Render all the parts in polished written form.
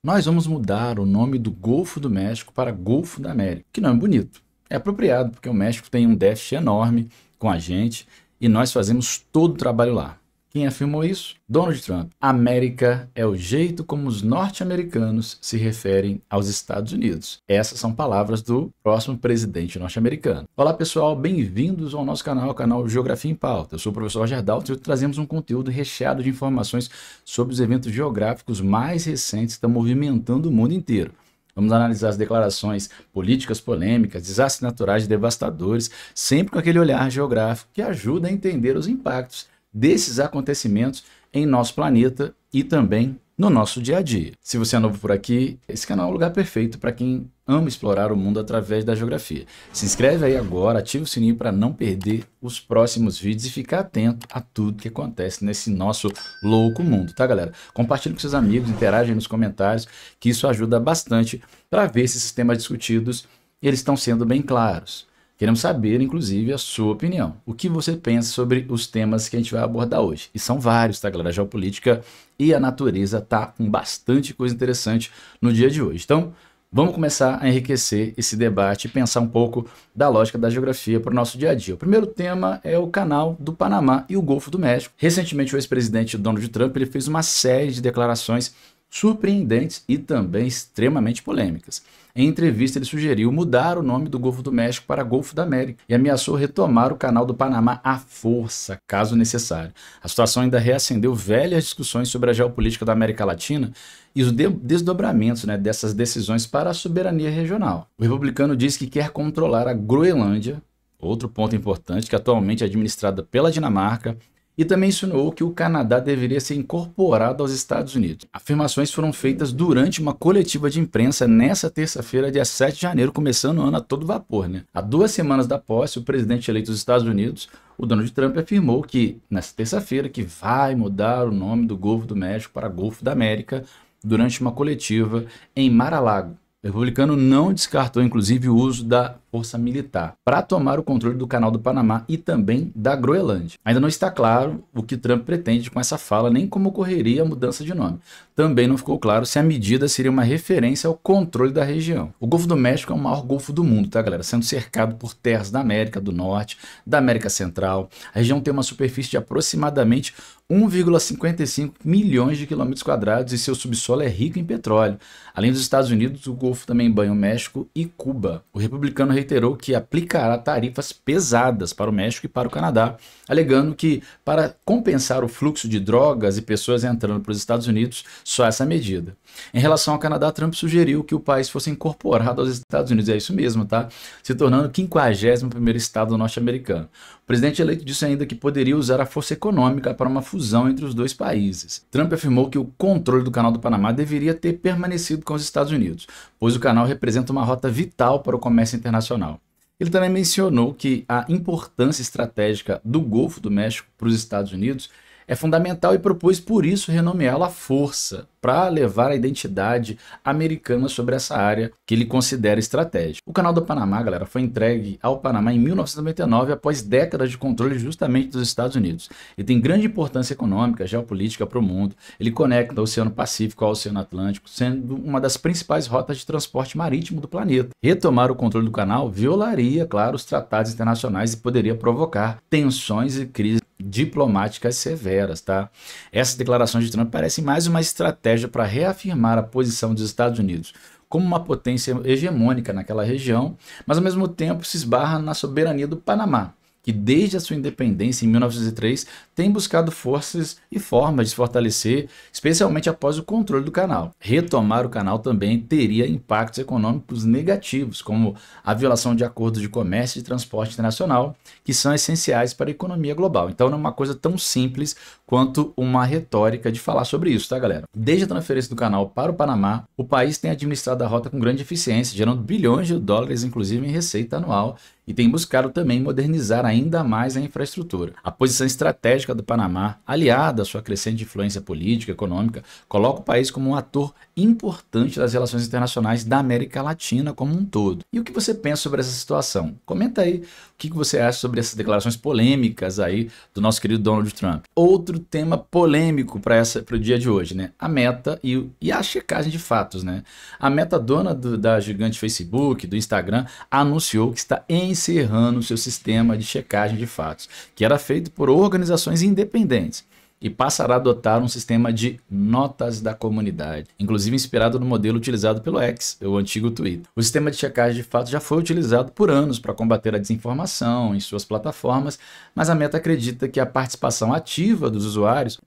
Nós vamos mudar o nome do Golfo do México para Golfo da América. Que nome bonito. É apropriado, porque o México tem um déficit enorme com a gente e nós fazemos todo o trabalho lá. Quem afirmou isso? Donald Trump. América é o jeito como os norte-americanos se referem aos Estados Unidos. Essas são palavras do próximo presidente norte-americano. Olá pessoal, bem-vindos ao nosso canal, o canal Geografia em Pauta. Eu sou o professor Roger Dalton e hoje trazemos um conteúdo recheado de informações sobre os eventos geográficos mais recentes que estão movimentando o mundo inteiro. Vamos analisar as declarações políticas polêmicas, desastres naturais devastadores, sempre com aquele olhar geográfico que ajuda a entender os impactos desses acontecimentos em nosso planeta e também no nosso dia a dia. Se você é novo por aqui, esse canal é o lugar perfeito para quem ama explorar o mundo através da geografia. Se inscreve aí agora, ativa o sininho para não perder os próximos vídeos e ficar atento a tudo que acontece nesse nosso louco mundo, tá galera? Compartilhe com seus amigos, interagem nos comentários, que isso ajuda bastante para ver se esses temas discutidos eles estão sendo bem claros. Queremos saber, inclusive, a sua opinião. O que você pensa sobre os temas que a gente vai abordar hoje? E são vários, tá, galera? A geopolítica e a natureza tá com bastante coisa interessante no dia de hoje. Então, vamos começar a enriquecer esse debate e pensar um pouco da lógica da geografia para o nosso dia a dia. O primeiro tema é o canal do Panamá e o Golfo do México. Recentemente, o ex-presidente Donald Trump ele fez uma série de declarações surpreendentes e também extremamente polêmicas. Em entrevista, ele sugeriu mudar o nome do Golfo do México para Golfo da América e ameaçou retomar o canal do Panamá à força, caso necessário. A situação ainda reacendeu velhas discussões sobre a geopolítica da América Latina e os desdobramentos dessas decisões para a soberania regional. O republicano diz que quer controlar a Groenlândia, outro ponto importante, que atualmente é administrada pela Dinamarca, e também insinuou que o Canadá deveria ser incorporado aos Estados Unidos. Afirmações foram feitas durante uma coletiva de imprensa nessa terça-feira, dia 7 de janeiro, começando o ano a todo vapor. Há 2 semanas da posse, o presidente eleito dos Estados Unidos, o Donald Trump, afirmou que, nessa terça-feira, que vai mudar o nome do Golfo do México para Golfo da América durante uma coletiva em Mar-a-Lago. O republicano não descartou, inclusive, o uso da força militar para tomar o controle do canal do Panamá e também da Groenlândia. Ainda não está claro o que Trump pretende com essa fala, nem como ocorreria a mudança de nome. Também não ficou claro se a medida seria uma referência ao controle da região. O Golfo do México é o maior golfo do mundo, tá, galera? Sendo cercado por terras da América do Norte, da América Central. A região tem uma superfície de aproximadamente 1,55 milhões de quilômetros quadrados e seu subsolo é rico em petróleo. Além dos Estados Unidos, o Golfo também banha o México e Cuba. O republicano reiterou que aplicará tarifas pesadas para o México e para o Canadá, alegando que, para compensar o fluxo de drogas e pessoas entrando para os Estados Unidos, só essa medida. Em relação ao Canadá, Trump sugeriu que o país fosse incorporado aos Estados Unidos, é isso mesmo, tá? Se tornando o 51º estado norte-americano. O presidente eleito disse ainda que poderia usar a força econômica para uma fusão entre os dois países. Trump afirmou que o controle do canal do Panamá deveria ter permanecido com os Estados Unidos, pois o canal representa uma rota vital para o comércio internacional. Ele também mencionou que a importância estratégica do Golfo do México para os Estados Unidos é fundamental e propôs por isso renomeá-la à força, para levar a identidade americana sobre essa área que ele considera estratégica. O canal do Panamá, galera, foi entregue ao Panamá em 1999 após décadas de controle justamente dos Estados Unidos. Ele tem grande importância econômica, geopolítica para o mundo. Ele conecta o Oceano Pacífico ao Oceano Atlântico, sendo uma das principais rotas de transporte marítimo do planeta. Retomar o controle do canal violaria, claro, os tratados internacionais e poderia provocar tensões e crises diplomáticas severas, tá? Essas declarações de Trump parecem mais uma estratégia para reafirmar a posição dos Estados Unidos como uma potência hegemônica naquela região, mas ao mesmo tempo se esbarra na soberania do Panamá, que desde a sua independência em 1903 tem buscado forças e formas de se fortalecer, especialmente após o controle do canal. Retomar o canal também teria impactos econômicos negativos, como a violação de acordos de comércio e transporte internacional, que são essenciais para a economia global. Então não é uma coisa tão simples quanto uma retórica de falar sobre isso, tá, galera? Desde a transferência do canal para o Panamá, o país tem administrado a rota com grande eficiência, gerando bilhões de dólares, inclusive em receita anual, e tem buscado também modernizar ainda mais a infraestrutura. A posição estratégica do Panamá, aliada à sua crescente influência política e econômica, coloca o país como um ator importante das relações internacionais da América Latina como um todo. E o que você pensa sobre essa situação? Comenta aí o que você acha sobre essas declarações polêmicas aí do nosso querido Donald Trump. Outro tema polêmico para o dia de hoje, né? A Meta e a checagem de fatos, né? A Meta, dona da gigante Facebook, do Instagram, anunciou que está encerrando o seu sistema de checagem de fatos, que era feito por organizações independentes, e passará a adotar um sistema de notas da comunidade, inclusive inspirado no modelo utilizado pelo X, o antigo Twitter. O sistema de checagem de fatos já foi utilizado por anos para combater a desinformação em suas plataformas, mas a Meta acredita que a participação ativa dos usuários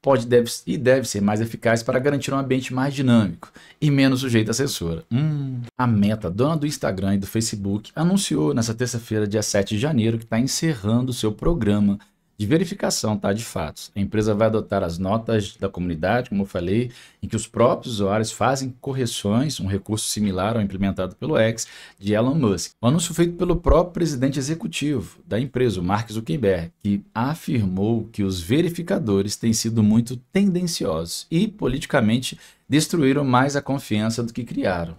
deve ser mais eficaz para garantir um ambiente mais dinâmico e menos sujeito à censura. A Meta, dona do Instagram e do Facebook, anunciou nesta terça-feira, dia 7 de janeiro, que está encerrando o seu programa de verificação, tá, de fatos. A empresa vai adotar as notas da comunidade, como eu falei, em que os próprios usuários fazem correções, um recurso similar ao implementado pelo X de Elon Musk. O anúncio feito pelo próprio presidente executivo da empresa, o Mark Zuckerberg, que afirmou que os verificadores têm sido muito tendenciosos e politicamente destruíram mais a confiança do que criaram.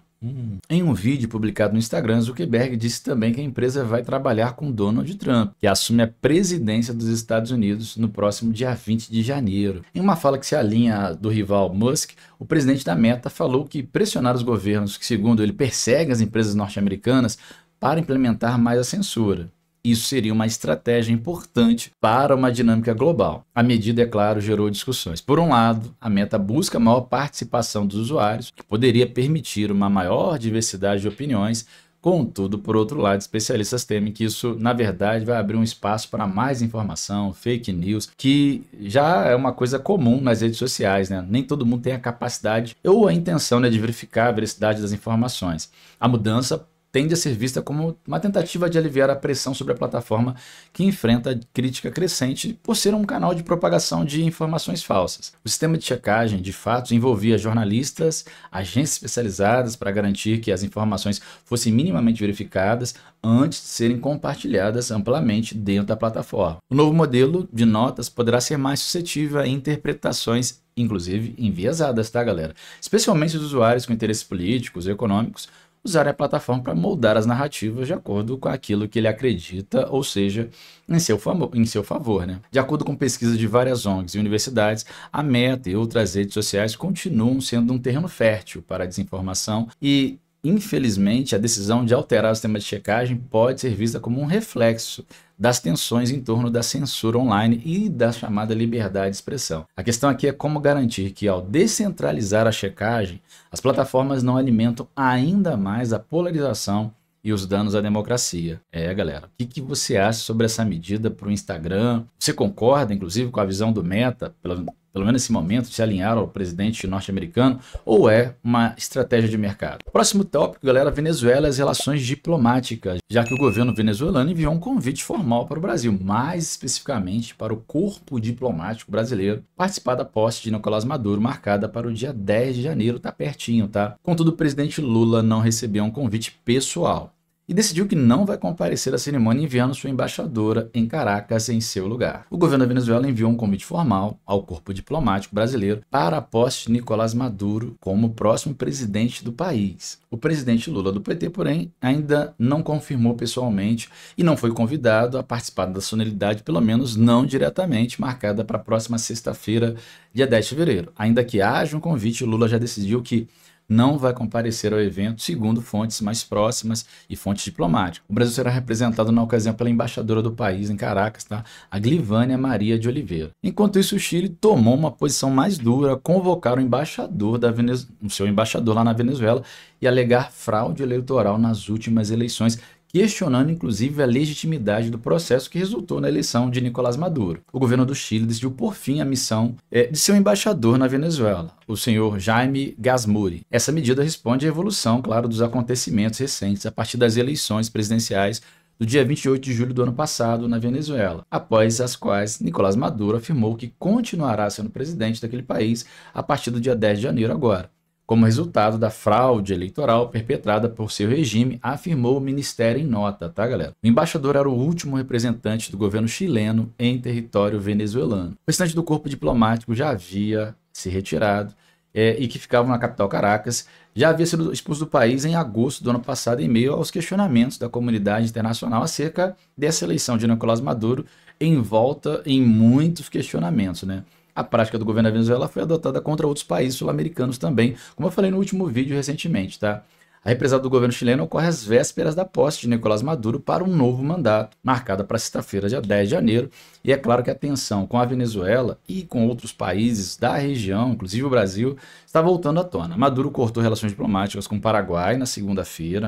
Em um vídeo publicado no Instagram, Zuckerberg disse também que a empresa vai trabalhar com Donald Trump, que assume a presidência dos Estados Unidos no próximo dia 20 de janeiro. Em uma fala que se alinha do rival Musk, o presidente da Meta falou que pressionar os governos que, segundo ele, perseguem as empresas norte-americanas para implementar mais a censura. Isso seria uma estratégia importante para uma dinâmica global. A medida, é claro, gerou discussões. Por um lado, a Meta busca a maior participação dos usuários, que poderia permitir uma maior diversidade de opiniões. Contudo, por outro lado, especialistas temem que isso, na verdade, vai abrir um espaço para mais informação, fake news, que já é uma coisa comum nas redes sociais, né? Nem todo mundo tem a capacidade ou a intenção, né, de verificar a veracidade das informações. A mudança tende a ser vista como uma tentativa de aliviar a pressão sobre a plataforma, que enfrenta crítica crescente por ser um canal de propagação de informações falsas. O sistema de checagem de fatos envolvia jornalistas, agências especializadas para garantir que as informações fossem minimamente verificadas antes de serem compartilhadas amplamente dentro da plataforma. O novo modelo de notas poderá ser mais suscetível a interpretações, inclusive enviesadas, tá, galera? Especialmente os usuários com interesses políticos e econômicos usarem a plataforma para moldar as narrativas de acordo com aquilo que ele acredita, ou seja, em seu favor, né? De acordo com pesquisas de várias ONGs e universidades, a Meta e outras redes sociais continuam sendo um terreno fértil para a desinformação e, infelizmente, a decisão de alterar o sistema de checagem pode ser vista como um reflexo das tensões em torno da censura online e da chamada liberdade de expressão. A questão aqui é como garantir que, ao descentralizar a checagem, as plataformas não alimentam ainda mais a polarização e os danos à democracia. Galera, o que você acha sobre essa medida para o Instagram? Você concorda, inclusive, com a visão do Meta, pelo menos nesse momento, de se alinhar ao presidente norte-americano, ou é uma estratégia de mercado? Próximo tópico, galera, Venezuela e as relações diplomáticas, já que o governo venezuelano enviou um convite formal para o Brasil, mais especificamente para o corpo diplomático brasileiro, participar da posse de Nicolás Maduro, marcada para o dia 10 de janeiro, tá pertinho, tá? Contudo, o presidente Lula não recebeu um convite pessoal e decidiu que não vai comparecer à cerimônia, enviando sua embaixadora em Caracas em seu lugar. O governo da Venezuela enviou um convite formal ao corpo diplomático brasileiro para a posse de Nicolás Maduro como próximo presidente do país. O presidente Lula do PT, porém, ainda não confirmou pessoalmente e não foi convidado a participar da solenidade, pelo menos não diretamente, marcada para a próxima sexta-feira, dia 10 de fevereiro. Ainda que haja um convite, Lula já decidiu que não vai comparecer ao evento, segundo fontes mais próximas e fontes diplomáticas. O Brasil será representado na ocasião pela embaixadora do país em Caracas, tá? A Glivânia Maria de Oliveira. Enquanto isso, o Chile tomou uma posição mais dura, convocar o seu embaixador lá na Venezuela e alegar fraude eleitoral nas últimas eleições, questionando inclusive a legitimidade do processo que resultou na eleição de Nicolás Maduro. O governo do Chile decidiu por fim a missão de seu embaixador na Venezuela, o senhor Jaime Gasmuri. Essa medida responde à evolução, claro, dos acontecimentos recentes a partir das eleições presidenciais do dia 28 de julho do ano passado na Venezuela, após as quais Nicolás Maduro afirmou que continuará sendo presidente daquele país a partir do dia 10 de janeiro agora. como resultado da fraude eleitoral perpetrada por seu regime, afirmou o ministério em nota, tá, galera? O embaixador era o último representante do governo chileno em território venezuelano. O restante do corpo diplomático já havia se retirado e que ficava na capital Caracas, já havia sido expulso do país em agosto do ano passado em meio aos questionamentos da comunidade internacional acerca dessa eleição de Nicolás Maduro, envolta em muitos questionamentos, né? A prática do governo da Venezuela foi adotada contra outros países sul-americanos também, como eu falei no último vídeo recentemente, tá? A represada do governo chileno ocorre às vésperas da posse de Nicolás Maduro para um novo mandato, marcada para sexta-feira, dia 10 de janeiro, e é claro que a tensão com a Venezuela e com outros países da região, inclusive o Brasil, está voltando à tona. Maduro cortou relações diplomáticas com o Paraguai na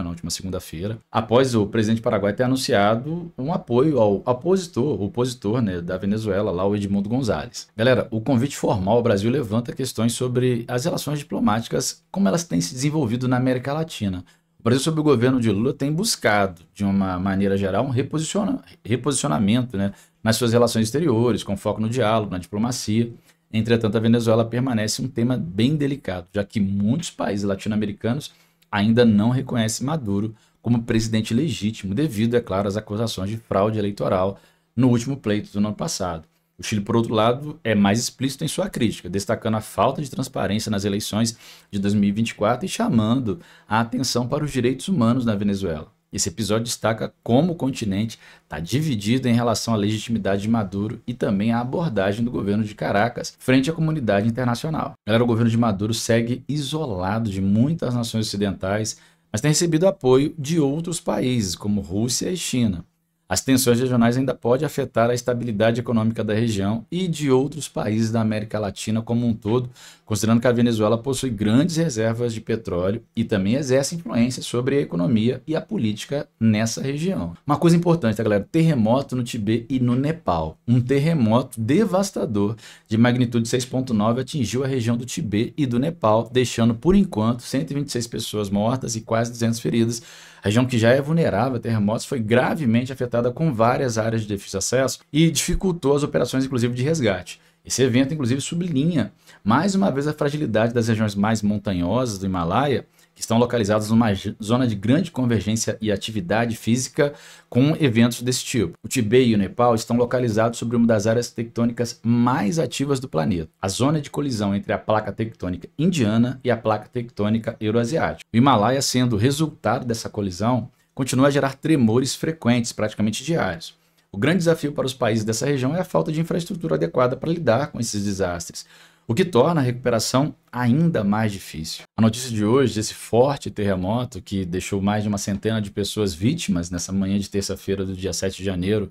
última segunda-feira, após o presidente do Paraguai ter anunciado um apoio ao opositor, né, da Venezuela, lá o Edmundo González. Galera, o convite formal ao Brasil levanta questões sobre as relações diplomáticas, como elas têm se desenvolvido na América Latina. O Brasil, sob o governo de Lula, tem buscado, de uma maneira geral, um reposicionamento, né, nas suas relações exteriores, com foco no diálogo, na diplomacia. Entretanto, a Venezuela permanece um tema bem delicado, já que muitos países latino-americanos ainda não reconhecem Maduro como presidente legítimo, devido, é claro, às acusações de fraude eleitoral no último pleito do ano passado. O Chile, por outro lado, é mais explícito em sua crítica, destacando a falta de transparência nas eleições de 2024 e chamando a atenção para os direitos humanos na Venezuela. Esse episódio destaca como o continente está dividido em relação à legitimidade de Maduro e também à abordagem do governo de Caracas frente à comunidade internacional. Galera, o governo de Maduro segue isolado de muitas nações ocidentais, mas tem recebido apoio de outros países, como Rússia e China. As tensões regionais ainda podem afetar a estabilidade econômica da região e de outros países da América Latina como um todo, considerando que a Venezuela possui grandes reservas de petróleo e também exerce influência sobre a economia e a política nessa região. Uma coisa importante, tá, galera? Terremoto no Tibete e no Nepal. Um terremoto devastador de magnitude 6,9 atingiu a região do Tibete e do Nepal, deixando, por enquanto, 126 pessoas mortas e quase 200 feridas. A região que já é vulnerável a terremotos foi gravemente afetada com várias áreas de difícil acesso e dificultou as operações, inclusive, de resgate. Esse evento, inclusive, sublinha mais uma vez a fragilidade das regiões mais montanhosas do Himalaia, que estão localizadas numa zona de grande convergência e atividade física com eventos desse tipo. O Tibete e o Nepal estão localizados sobre uma das áreas tectônicas mais ativas do planeta, a zona de colisão entre a placa tectônica indiana e a placa tectônica euroasiática. O Himalaia, sendo resultado dessa colisão, continua a gerar tremores frequentes, praticamente diários. O grande desafio para os países dessa região é a falta de infraestrutura adequada para lidar com esses desastres, o que torna a recuperação ainda mais difícil. A notícia de hoje, desse forte terremoto que deixou mais de uma centena de pessoas vítimas nessa manhã de terça-feira do dia 7 de janeiro,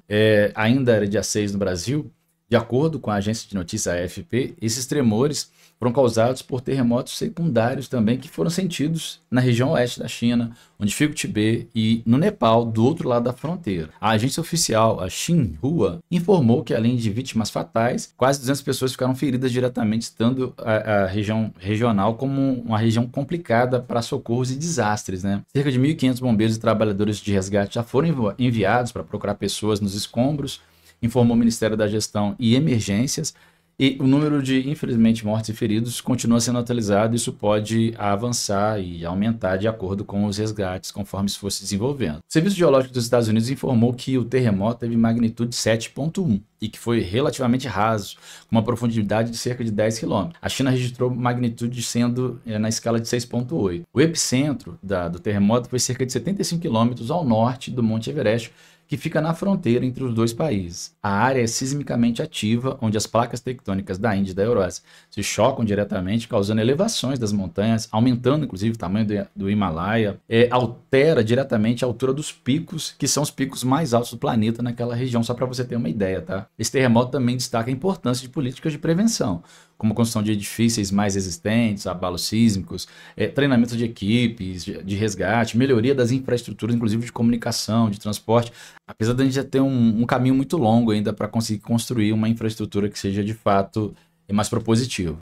ainda era dia 6 no Brasil. De acordo com a agência de notícia AFP, esses tremores foram causados por terremotos secundários também que foram sentidos na região oeste da China, onde fica o Tibete, e no Nepal, do outro lado da fronteira. A agência oficial, a Xinhua, informou que, além de vítimas fatais, quase 200 pessoas ficaram feridas diretamente, estando a região regional como uma região complicada para socorros e desastres, né? Cerca de 1.500 bombeiros e trabalhadores de resgate já foram enviados para procurar pessoas nos escombros, informou o Ministério da Gestão e Emergências, e o número de, infelizmente, mortos e feridos continua sendo atualizado. Isso pode avançar e aumentar de acordo com os resgates, conforme isso fosse desenvolvendo. O Serviço Geológico dos Estados Unidos informou que o terremoto teve magnitude 7,1 e que foi relativamente raso, com uma profundidade de cerca de 10 km. A China registrou magnitude sendo na escala de 6,8. O epicentro do terremoto foi cerca de 75 km ao norte do Monte Everest, que fica na fronteira entre os dois países. A área é sismicamente ativa, onde as placas tectônicas da Índia e da Eurásia se chocam diretamente, causando elevações das montanhas, aumentando inclusive o tamanho do Himalaia, altera diretamente a altura dos picos, que são os picos mais altos do planeta naquela região, só para você ter uma ideia, tá? Esse terremoto também destaca a importância de políticas de prevenção, como a construção de edifícios mais resistentes a abalos sísmicos, treinamento de equipes de resgate, melhoria das infraestruturas, inclusive de comunicação, de transporte, apesar de a gente já ter um caminho muito longo ainda para conseguir construir uma infraestrutura que seja de fato mais propositiva.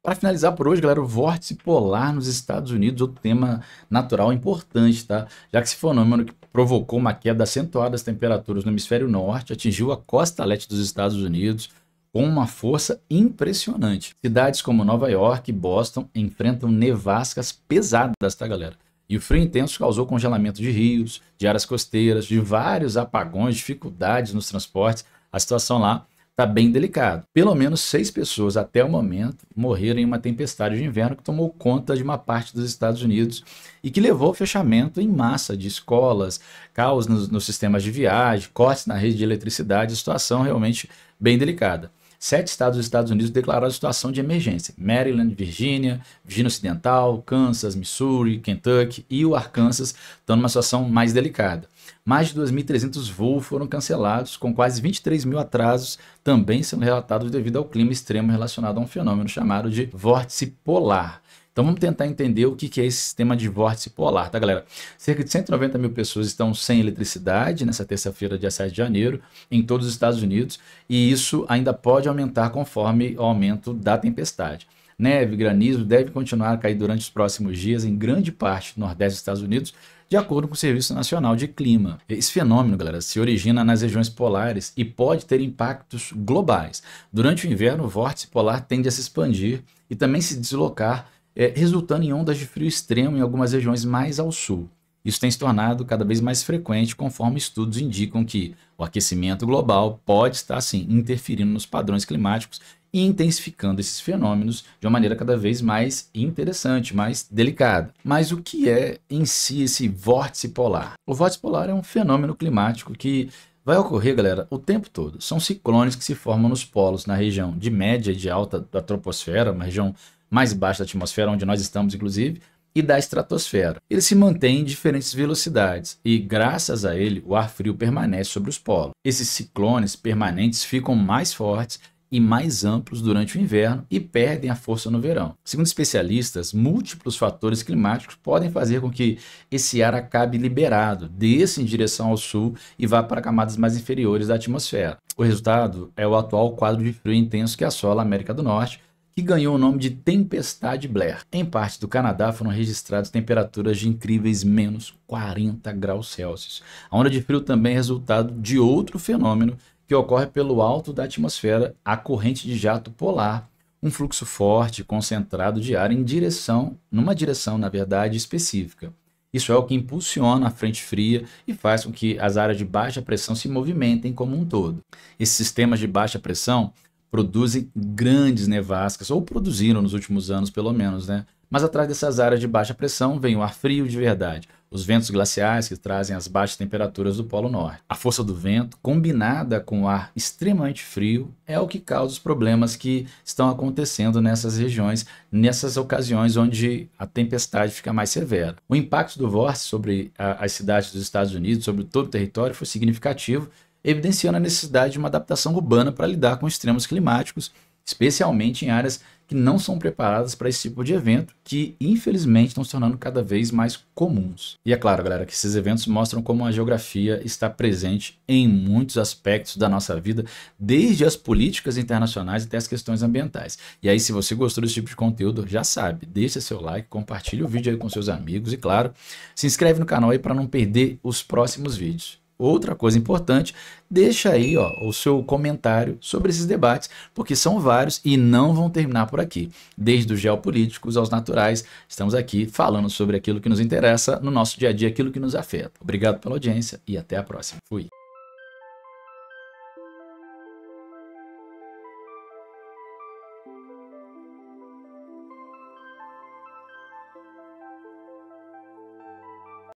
Para finalizar por hoje, galera, o vórtice polar nos Estados Unidos, outro tema natural importante, tá? Já que esse fenômeno que provocou uma queda acentuada das temperaturas no hemisfério norte, atingiu a costa leste dos Estados Unidos, com uma força impressionante. Cidades como Nova York e Boston enfrentam nevascas pesadas, tá, galera? E o frio intenso causou congelamento de rios, de áreas costeiras, de vários apagões, dificuldades nos transportes. A situação lá está bem delicada. Pelo menos 6 pessoas até o momento morreram em uma tempestade de inverno que tomou conta de uma parte dos Estados Unidos e que levou ao fechamento em massa de escolas, caos nos sistemas de viagem, cortes na rede de eletricidade, situação realmente bem delicada. 7 estados dos Estados Unidos declararam situação de emergência: Maryland, Virgínia, Virgínia Ocidental, Kansas, Missouri, Kentucky e o Arkansas estão numa situação mais delicada. Mais de 2.300 voos foram cancelados, com quase 23 mil atrasos também sendo relatados devido ao clima extremo relacionado a um fenômeno chamado de vórtice polar. Então vamos tentar entender o que é esse sistema de vórtice polar, tá, galera? Cerca de 190 mil pessoas estão sem eletricidade nessa terça-feira, dia 7 de janeiro, em todos os Estados Unidos, e isso ainda pode aumentar conforme o aumento da tempestade. Neve e granizo devem continuar a cair durante os próximos dias em grande parte do Nordeste dos Estados Unidos, de acordo com o Serviço Nacional de Clima. Esse fenômeno, galera, se origina nas regiões polares e pode ter impactos globais. Durante o inverno, o vórtice polar tende a se expandir e também se deslocar, resultando em ondas de frio extremo em algumas regiões mais ao sul. Isso tem se tornado cada vez mais frequente conforme estudos indicam que o aquecimento global pode estar, sim, interferindo nos padrões climáticos e intensificando esses fenômenos de uma maneira cada vez mais interessante, mais delicada. Mas o que é em si esse vórtice polar? O vórtice polar é um fenômeno climático que vai ocorrer, galera, o tempo todo. São ciclones que se formam nos polos na região de média e de alta da troposfera, uma região mais baixa da atmosfera, onde nós estamos, inclusive, e da estratosfera. Ele se mantém em diferentes velocidades e, graças a ele, o ar frio permanece sobre os polos. Esses ciclones permanentes ficam mais fortes e mais amplos durante o inverno e perdem a força no verão. Segundo especialistas, múltiplos fatores climáticos podem fazer com que esse ar acabe liberado, desça em direção ao sul e vá para camadas mais inferiores da atmosfera. O resultado é o atual quadro de frio intenso que assola a América do Norte, que ganhou o nome de Tempestade Blair. Em parte do Canadá foram registradas temperaturas de incríveis menos 40 graus Celsius. A onda de frio também é resultado de outro fenômeno que ocorre pelo alto da atmosfera, a corrente de jato polar, um fluxo forte, concentrado de ar numa direção, na verdade, específica. Isso é o que impulsiona a frente fria e faz com que as áreas de baixa pressão se movimentem como um todo. Esses sistemas de baixa pressão produzem grandes nevascas, ou produziram nos últimos anos pelo menos, né? Mas atrás dessas áreas de baixa pressão vem o ar frio de verdade, os ventos glaciais que trazem as baixas temperaturas do Polo Norte. A força do vento, combinada com o ar extremamente frio, é o que causa os problemas que estão acontecendo nessas regiões, nessas ocasiões onde a tempestade fica mais severa. O impacto do vórtice sobre as cidades dos Estados Unidos, sobre todo o território, foi significativo, evidenciando a necessidade de uma adaptação urbana para lidar com extremos climáticos, especialmente em áreas que não são preparadas para esse tipo de evento, que infelizmente estão se tornando cada vez mais comuns. E é claro, galera, que esses eventos mostram como a geografia está presente em muitos aspectos da nossa vida, desde as políticas internacionais até as questões ambientais. E aí, se você gostou desse tipo de conteúdo, já sabe, deixa seu like, compartilhe o vídeo aí com seus amigos e, claro, se inscreve no canal aí para não perder os próximos vídeos. Outra coisa importante, deixa aí o seu comentário sobre esses debates, porque são vários e não vão terminar por aqui. Desde os geopolíticos aos naturais, estamos aqui falando sobre aquilo que nos interessa no nosso dia a dia, aquilo que nos afeta. Obrigado pela audiência e até a próxima. Fui!